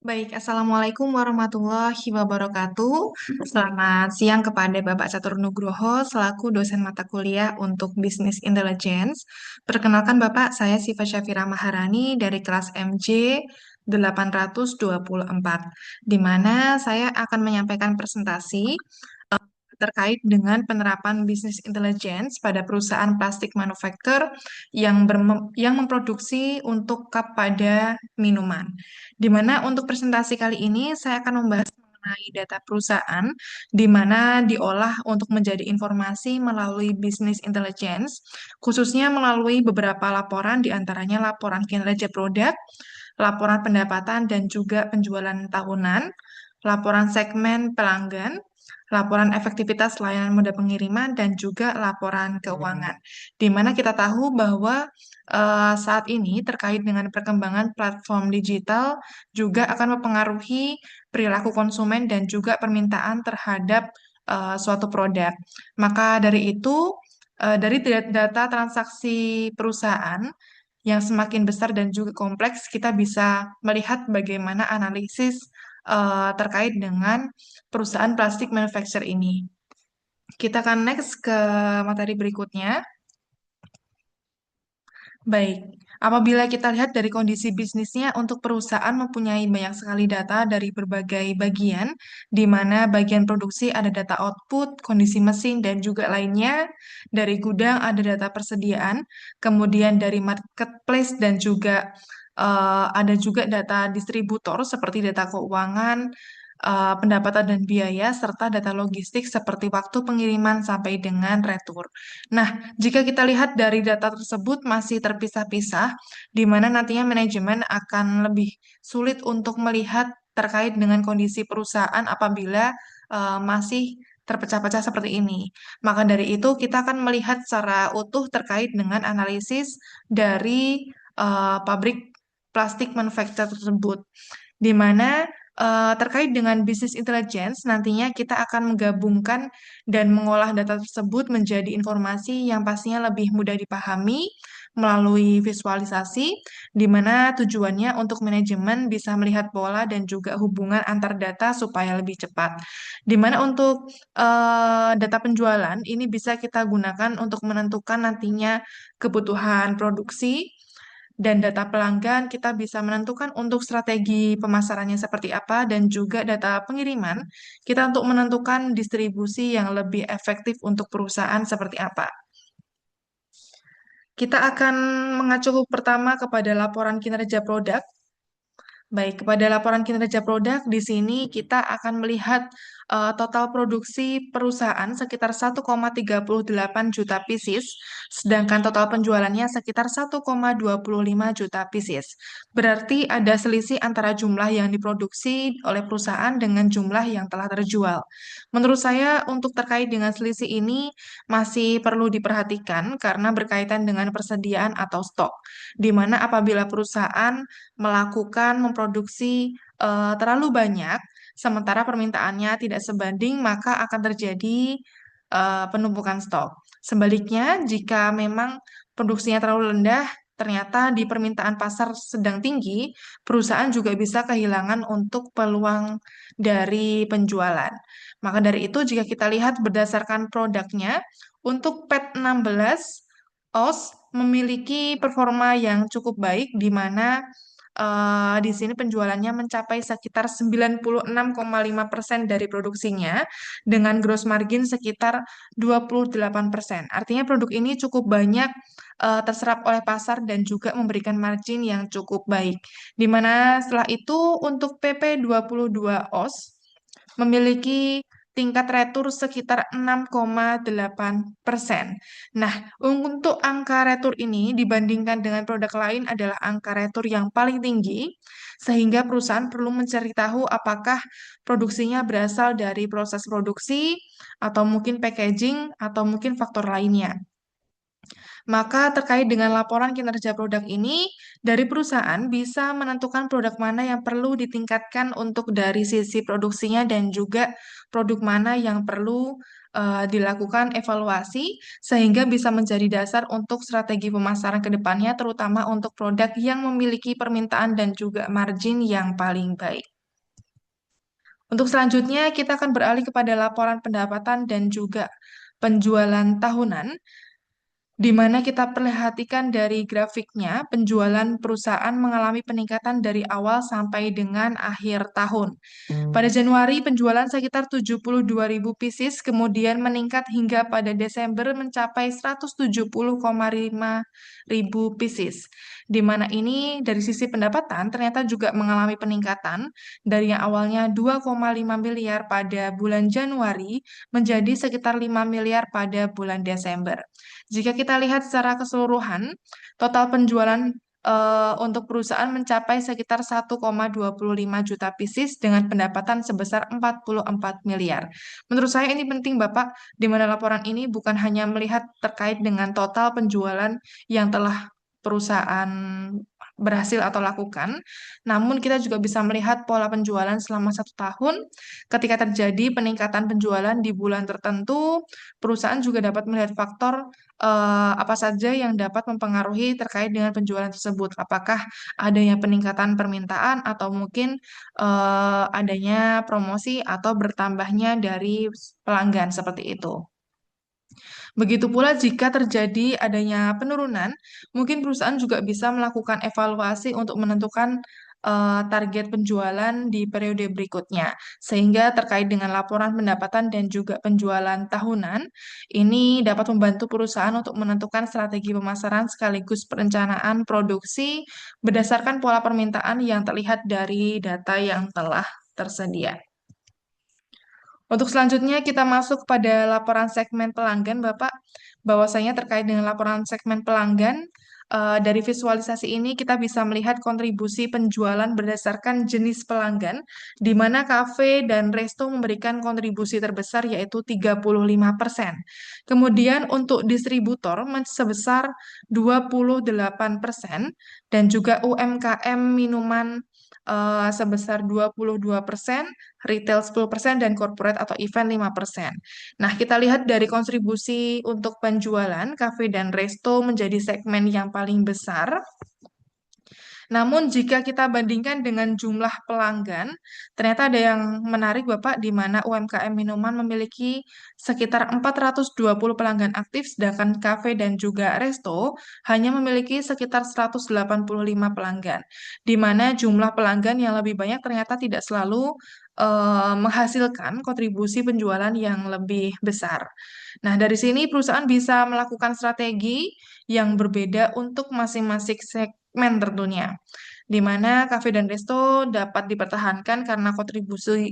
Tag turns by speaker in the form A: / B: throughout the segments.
A: Baik, Assalamualaikum warahmatullahi wabarakatuh. Selamat siang kepada Bapak Catur Nugroho selaku dosen mata kuliah untuk Business Intelligence. Perkenalkan Bapak, saya Siva Syafira Maharani dari kelas MJ 824, di mana saya akan menyampaikan presentasi terkait dengan penerapan bisnis intelligence pada perusahaan plastik manufaktur yang memproduksi untuk cup pada minuman. Di mana untuk presentasi kali ini saya akan membahas mengenai data perusahaan di mana diolah untuk menjadi informasi melalui bisnis intelligence, khususnya melalui beberapa laporan di antaranya laporan kinerja produk, laporan pendapatan dan juga penjualan tahunan, laporan segmen pelanggan, laporan efektivitas layanan moda pengiriman, dan juga laporan keuangan. Di mana kita tahu bahwa saat ini terkait dengan perkembangan platform digital juga akan mempengaruhi perilaku konsumen dan juga permintaan terhadap suatu produk. Maka dari itu, dari data transaksi perusahaan yang semakin besar dan juga kompleks, kita bisa melihat bagaimana analisis terkait dengan perusahaan plastik manufacturer ini. Kita akan next ke materi berikutnya. Baik, apabila kita lihat dari kondisi bisnisnya, untuk perusahaan mempunyai banyak sekali data dari berbagai bagian, di mana bagian produksi ada data output, kondisi mesin, dan juga lainnya. Dari gudang ada data persediaan, kemudian dari marketplace dan juga ada juga data distributor seperti data keuangan, pendapatan dan biaya, serta data logistik seperti waktu pengiriman sampai dengan retur. Nah, jika kita lihat dari data tersebut masih terpisah-pisah, di mana nantinya manajemen akan lebih sulit untuk melihat terkait dengan kondisi perusahaan apabila masih terpecah-pecah seperti ini. Maka dari itu kita akan melihat secara utuh terkait dengan analisis dari pabrik plastik manufaktur tersebut, di mana terkait dengan bisnis intelligence, nantinya kita akan menggabungkan dan mengolah data tersebut menjadi informasi yang pastinya lebih mudah dipahami melalui visualisasi, di mana tujuannya untuk manajemen bisa melihat pola dan juga hubungan antar data supaya lebih cepat. Di mana untuk data penjualan ini bisa kita gunakan untuk menentukan nantinya kebutuhan produksi, dan data pelanggan kita bisa menentukan untuk strategi pemasarannya seperti apa, dan juga data pengiriman kita untuk menentukan distribusi yang lebih efektif untuk perusahaan seperti apa. Kita akan mengacu pertama kepada laporan kinerja produk. Baik, kepada laporan kinerja produk, di sini kita akan melihat total produksi perusahaan sekitar 1,38 juta pieces, sedangkan total penjualannya sekitar 1,25 juta pieces. Berarti ada selisih antara jumlah yang diproduksi oleh perusahaan dengan jumlah yang telah terjual. Menurut saya, untuk terkait dengan selisih ini masih perlu diperhatikan karena berkaitan dengan persediaan atau stok, di mana apabila perusahaan memproduksi terlalu banyak, sementara permintaannya tidak sebanding, maka akan terjadi penumpukan stok. Sebaliknya, jika memang produksinya terlalu rendah, ternyata di permintaan pasar sedang tinggi, perusahaan juga bisa kehilangan untuk peluang dari penjualan. Maka dari itu, jika kita lihat berdasarkan produknya, untuk PET 16 OS memiliki performa yang cukup baik, di mana di sini penjualannya mencapai sekitar 96,5% dari produksinya dengan gross margin sekitar 28%. Artinya produk ini cukup banyak terserap oleh pasar dan juga memberikan margin yang cukup baik. Di mana setelah itu untuk PP 22 OS memiliki tingkat retur sekitar 6,8%. Nah, untuk angka retur ini dibandingkan dengan produk lain adalah angka retur yang paling tinggi, sehingga perusahaan perlu mencari tahu apakah produksinya berasal dari proses produksi, atau mungkin packaging, atau mungkin faktor lainnya. Maka terkait dengan laporan kinerja produk ini, dari perusahaan bisa menentukan produk mana yang perlu ditingkatkan untuk dari sisi produksinya dan juga produk mana yang perlu dilakukan evaluasi sehingga bisa menjadi dasar untuk strategi pemasaran ke depannya, terutama untuk produk yang memiliki permintaan dan juga margin yang paling baik. Untuk selanjutnya, kita akan beralih kepada laporan pendapatan dan juga penjualan tahunan, di mana kita perhatikan dari grafiknya, penjualan perusahaan mengalami peningkatan dari awal sampai dengan akhir tahun. Pada Januari, penjualan sekitar 72.000 pieces, kemudian meningkat hingga pada Desember mencapai 170,5 ribu pieces. Di mana ini dari sisi pendapatan ternyata juga mengalami peningkatan dari yang awalnya 2,5 miliar pada bulan Januari menjadi sekitar 5 miliar pada bulan Desember. Jika kita lihat secara keseluruhan, total penjualan untuk perusahaan mencapai sekitar 1,25 juta pieces dengan pendapatan sebesar 44 miliar. Menurut saya ini penting Bapak, di mana laporan ini bukan hanya melihat terkait dengan total penjualan yang telah perusahaan berhasil atau lakukan, namun kita juga bisa melihat pola penjualan selama 1 tahun. Ketika terjadi peningkatan penjualan di bulan tertentu, perusahaan juga dapat melihat faktor apa saja yang dapat mempengaruhi terkait dengan penjualan tersebut. Apakah adanya peningkatan permintaan atau mungkin adanya promosi atau bertambahnya dari pelanggan seperti itu. Begitu pula jika terjadi adanya penurunan, mungkin perusahaan juga bisa melakukan evaluasi untuk menentukan target penjualan di periode berikutnya. Sehingga terkait dengan laporan pendapatan dan juga penjualan tahunan, ini dapat membantu perusahaan untuk menentukan strategi pemasaran sekaligus perencanaan produksi berdasarkan pola permintaan yang terlihat dari data yang telah tersedia. Untuk selanjutnya kita masuk pada laporan segmen pelanggan, Bapak. Bahwasanya terkait dengan laporan segmen pelanggan, dari visualisasi ini kita bisa melihat kontribusi penjualan berdasarkan jenis pelanggan, di mana kafe dan resto memberikan kontribusi terbesar yaitu 35%. Kemudian untuk distributor sebesar 28% dan juga UMKM minuman sebesar 22%, retail 10%, dan corporate atau event 5%. Nah, kita lihat dari kontribusi untuk penjualan, kafe dan resto menjadi segmen yang paling besar. Namun jika kita bandingkan dengan jumlah pelanggan, ternyata ada yang menarik Bapak, di mana UMKM minuman memiliki sekitar 420 pelanggan aktif, sedangkan kafe dan juga resto hanya memiliki sekitar 185 pelanggan, di mana jumlah pelanggan yang lebih banyak ternyata tidak selalu menghasilkan kontribusi penjualan yang lebih besar. Nah, dari sini perusahaan bisa melakukan strategi yang berbeda untuk masing-masing segmen tentunya, di mana kafe dan resto dapat dipertahankan karena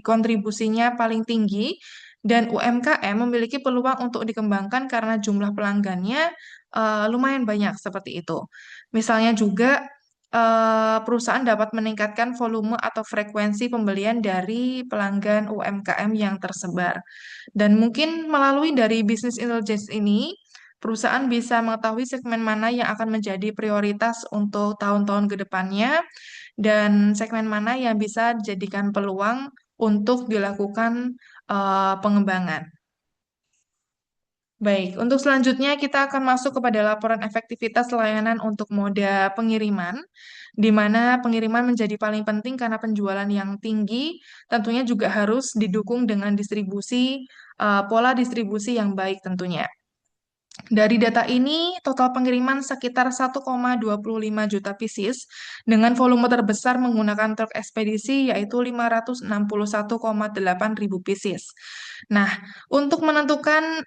A: kontribusinya paling tinggi dan UMKM memiliki peluang untuk dikembangkan karena jumlah pelanggannya lumayan banyak seperti itu. Misalnya juga perusahaan dapat meningkatkan volume atau frekuensi pembelian dari pelanggan UMKM yang tersebar. Dan mungkin melalui dari bisnis intelligence ini, perusahaan bisa mengetahui segmen mana yang akan menjadi prioritas untuk tahun-tahun ke depannya, dan segmen mana yang bisa dijadikan peluang untuk dilakukan pengembangan. Baik, untuk selanjutnya kita akan masuk kepada laporan efektivitas layanan untuk moda pengiriman, di mana pengiriman menjadi paling penting karena penjualan yang tinggi tentunya juga harus didukung dengan pola distribusi yang baik tentunya. Dari data ini, total pengiriman sekitar 1,25 juta pieces dengan volume terbesar menggunakan truk ekspedisi yaitu 561,8 ribu pieces. Nah, untuk menentukan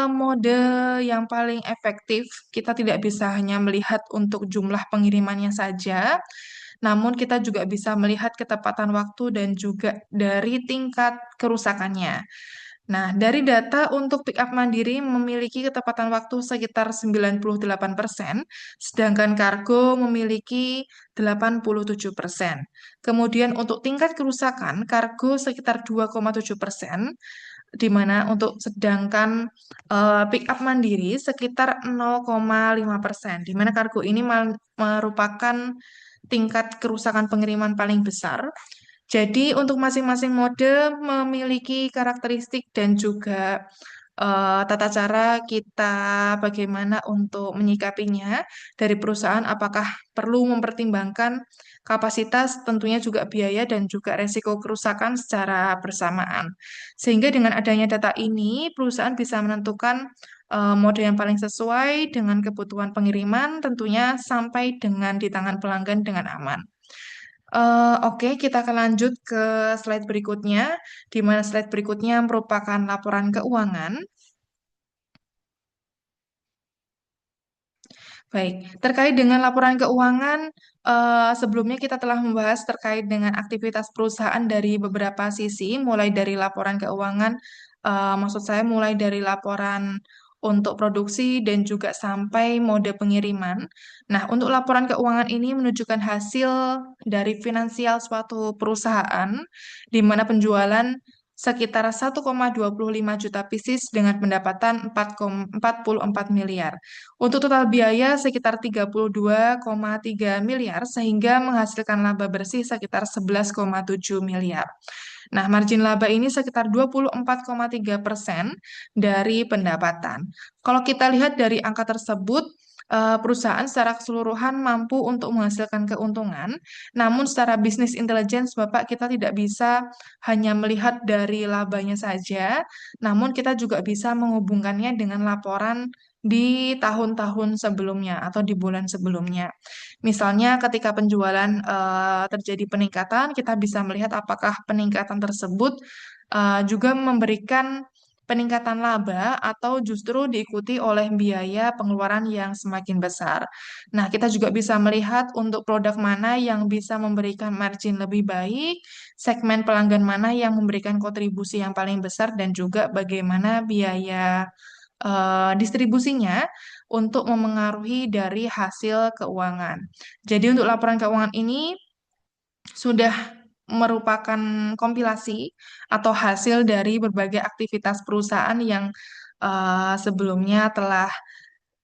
A: mode yang paling efektif, kita tidak bisa hanya melihat untuk jumlah pengirimannya saja, namun kita juga bisa melihat ketepatan waktu dan juga dari tingkat kerusakannya. Nah, dari data untuk pick up mandiri memiliki ketepatan waktu sekitar 98%, sedangkan kargo memiliki 87%. Kemudian untuk tingkat kerusakan, kargo sekitar 2,7%, di mana untuk sedangkan pick up mandiri sekitar 0,5%, di mana kargo ini merupakan tingkat kerusakan pengiriman paling besar. Jadi untuk masing-masing mode memiliki karakteristik dan juga tata cara kita bagaimana untuk menyikapinya dari perusahaan, apakah perlu mempertimbangkan kapasitas, tentunya juga biaya dan juga resiko kerusakan secara bersamaan. Sehingga dengan adanya data ini, perusahaan bisa menentukan mode yang paling sesuai dengan kebutuhan pengiriman, tentunya sampai dengan di tangan pelanggan dengan aman. Oke, kita akan lanjut ke slide berikutnya, di mana slide berikutnya merupakan laporan keuangan. Baik, terkait dengan laporan keuangan, sebelumnya kita telah membahas terkait dengan aktivitas perusahaan dari beberapa sisi, mulai dari laporan keuangan, maksud saya mulai dari laporan untuk produksi dan juga sampai mode pengiriman. Nah, untuk laporan keuangan ini menunjukkan hasil dari finansial suatu perusahaan, di mana penjualan sekitar 1,25 juta pieces dengan pendapatan 4,44 miliar. Untuk total biaya sekitar 32,3 miliar sehingga menghasilkan laba bersih sekitar 11,7 miliar. Nah, margin laba ini sekitar 24,3% dari pendapatan. Kalau kita lihat dari angka tersebut, perusahaan secara keseluruhan mampu untuk menghasilkan keuntungan, namun secara bisnis intelligence, Bapak, kita tidak bisa hanya melihat dari labanya saja, namun kita juga bisa menghubungkannya dengan laporan di tahun-tahun sebelumnya atau di bulan sebelumnya. Misalnya ketika penjualan terjadi peningkatan, kita bisa melihat apakah peningkatan tersebut juga memberikan peningkatan laba atau justru diikuti oleh biaya pengeluaran yang semakin besar. Nah, kita juga bisa melihat untuk produk mana yang bisa memberikan margin lebih baik, segmen pelanggan mana yang memberikan kontribusi yang paling besar, dan juga bagaimana biaya distribusinya untuk memengaruhi dari hasil keuangan. Jadi untuk laporan keuangan ini sudah merupakan kompilasi atau hasil dari berbagai aktivitas perusahaan yang sebelumnya telah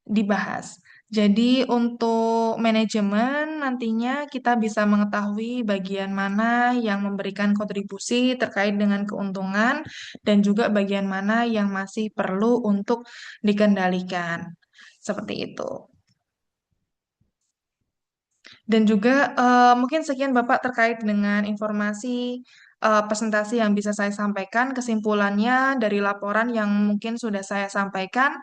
A: dibahas. Jadi untuk manajemen nantinya kita bisa mengetahui bagian mana yang memberikan kontribusi terkait dengan keuntungan dan juga bagian mana yang masih perlu untuk dikendalikan. Seperti itu. Dan juga mungkin sekian Bapak terkait dengan informasi presentasi yang bisa saya sampaikan. Kesimpulannya dari laporan yang mungkin sudah saya sampaikan,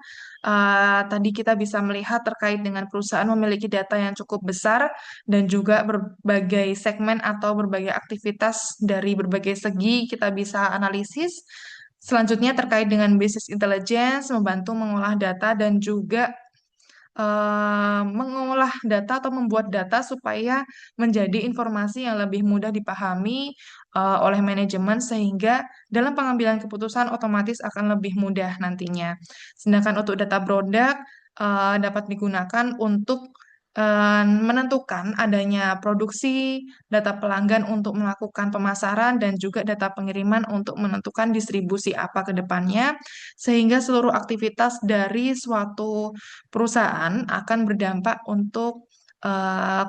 A: tadi kita bisa melihat terkait dengan perusahaan memiliki data yang cukup besar dan juga berbagai segmen atau berbagai aktivitas dari berbagai segi kita bisa analisis. Selanjutnya terkait dengan business intelligence, membantu mengolah data dan juga mengolah data atau membuat data supaya menjadi informasi yang lebih mudah dipahami oleh manajemen sehingga dalam pengambilan keputusan otomatis akan lebih mudah nantinya. Sedangkan untuk data produk dapat digunakan untuk menentukan adanya produksi, data pelanggan untuk melakukan pemasaran, dan juga data pengiriman untuk menentukan distribusi apa ke depannya, sehingga seluruh aktivitas dari suatu perusahaan akan berdampak untuk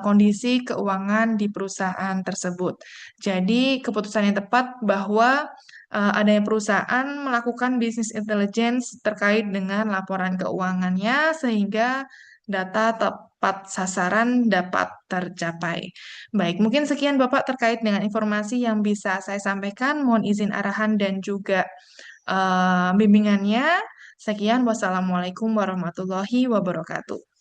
A: kondisi keuangan di perusahaan tersebut. Jadi, keputusan yang tepat bahwa adanya perusahaan melakukan bisnis intelligence terkait dengan laporan keuangannya sehingga data tepat sasaran dapat tercapai. Baik, mungkin sekian Bapak terkait dengan informasi yang bisa saya sampaikan. Mohon izin arahan dan juga bimbingannya. Sekian, wassalamualaikum warahmatullahi wabarakatuh.